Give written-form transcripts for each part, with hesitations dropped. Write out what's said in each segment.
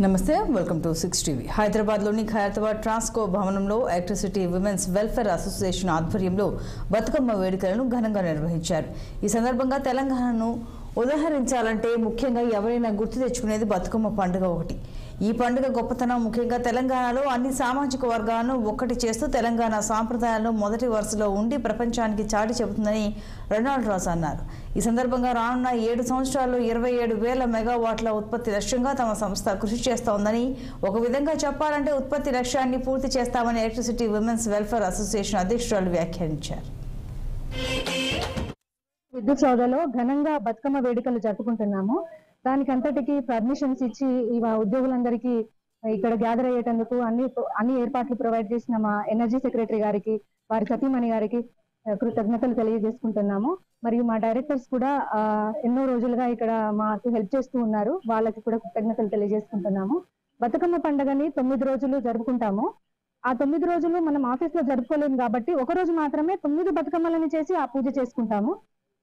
నమస్తే welcome to 6 TV హైదరాబాద్లోని ఖైరతాబాద్ ట్రాన్స్కో భవనంలో ఎలక్ట్రిసిటీ విమెన్స్ వెల్ఫేర్ అసోసియేషన్ ఆధ్వర్యంలో బతుకమ్మ వేడుకలను ఘనంగా నిర్వహించారు. ఈ సందర్భంగా తెలంగాణను ఉదాహరించాలంటే ముఖ్యంగా ఎవరైనా గుర్తు తెచ్చుకునేది బతుకమ్మ పండుగ ఒకటి. ఈ పండుగ గొప్పతనం ముఖ్యంగా తెలంగాణలో అన్ని సామాజిక వర్గాలను ఒక్కటి చేస్తూ తెలంగాణ సాంప్రదాయాలను మొదటి వరుసలో ఉండి ప్రపంచానికి చాటి చెబుతుందని రొనాల్డ్ రాజ్ అన్నారు. ఈ సందర్భంగా రానున్న 7 సంవత్సరాల్లో 27,000 మెగావాట్ల ఉత్పత్తి లక్ష్యంగా తమ సంస్థ కృషి చేస్తోందని, ఒక విధంగా చెప్పాలంటే ఉత్పత్తి లక్ష్యాన్ని పూర్తి చేస్తామని ఎలక్ట్రిసిటీ విమెన్స్ వెల్ఫేర్ అసోసియేషన్ అధ్యక్షురాలు వ్యాఖ్యానించారు. విద్యుత్ సౌధలో ఘనంగా బతుకమ్మ వేడుకలు జరుపుకుంటున్నాము. దానికంతటికి పర్మిషన్స్ ఇచ్చి ఈ ఉద్యోగులందరికీ ఇక్కడ గ్యాదర్ అయ్యేటందుకు అన్ని ఏర్పాట్లు ప్రొవైడ్ చేసిన మా ఎనర్జీ సెక్రటరీ గారికి, వారి సతీమణి గారికి కృతజ్ఞతలు తెలియజేసుకుంటున్నాము. మరియు మా డైరెక్టర్స్ కూడా ఎన్నో రోజులుగా ఇక్కడ మాకు హెల్ప్ చేస్తూ ఉన్నారు. వాళ్ళకి కూడా కృతజ్ఞతలు తెలియజేసుకుంటున్నాము. బతుకమ్మ పండుగని 9 రోజులు జరుపుకుంటాము. ఆ 9 రోజులు మనం ఆఫీస్ లో జరుపుకోలేము కాబట్టి ఒక రోజు మాత్రమే 9 బతుకమ్మలని చేసి ఆ పూజ చేసుకుంటాము.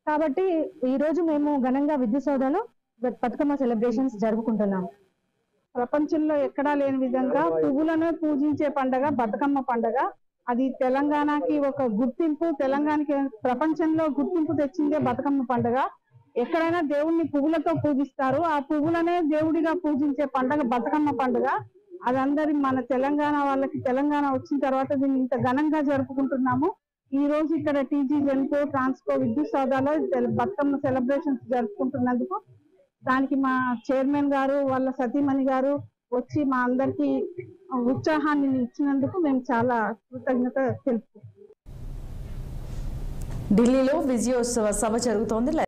కాబట్టి ఈ రోజు మేము ఘనంగా విద్యుత్ సౌధలో బతుకమ్మ సెలబ్రేషన్స్ జరుపుకుంటున్నాము. ప్రపంచంలో ఎక్కడా లేని విధంగా పువ్వులను పూజించే పండుగ బతుకమ్మ పండుగ. అది తెలంగాణకి ఒక గుర్తింపు, తెలంగాణకి ప్రపంచంలో గుర్తింపు తెచ్చిందే బతుకమ్మ పండుగ. ఎక్కడైనా దేవుణ్ణి పువ్వులతో పూజిస్తారు, ఆ పువ్వులనే దేవుడిగా పూజించే పండుగ బతుకమ్మ పండుగ. అది అందరి మన తెలంగాణ వాళ్ళకి తెలంగాణ వచ్చిన తర్వాత దీన్ని ఇంత ఘనంగా జరుపుకుంటున్నాము. ఈ రోజు ఇక్కడ టీజీ జెన్కో ట్రాన్స్కో విద్యుత్ సౌదాలో బతుకమ్మ సెలబ్రేషన్స్ జరుపుకుంటున్నందుకు దానికి మా చైర్మన్ గారు వాళ్ళ సతీమణి గారు వచ్చి మా అందరికి ఉత్సాహాన్ని ఇచ్చినందుకు మేము చాలా కృతజ్ఞత తెలుపుతున్నాం. ఢిల్లీలో విజయోత్సవ సభ జరుగుతోంది.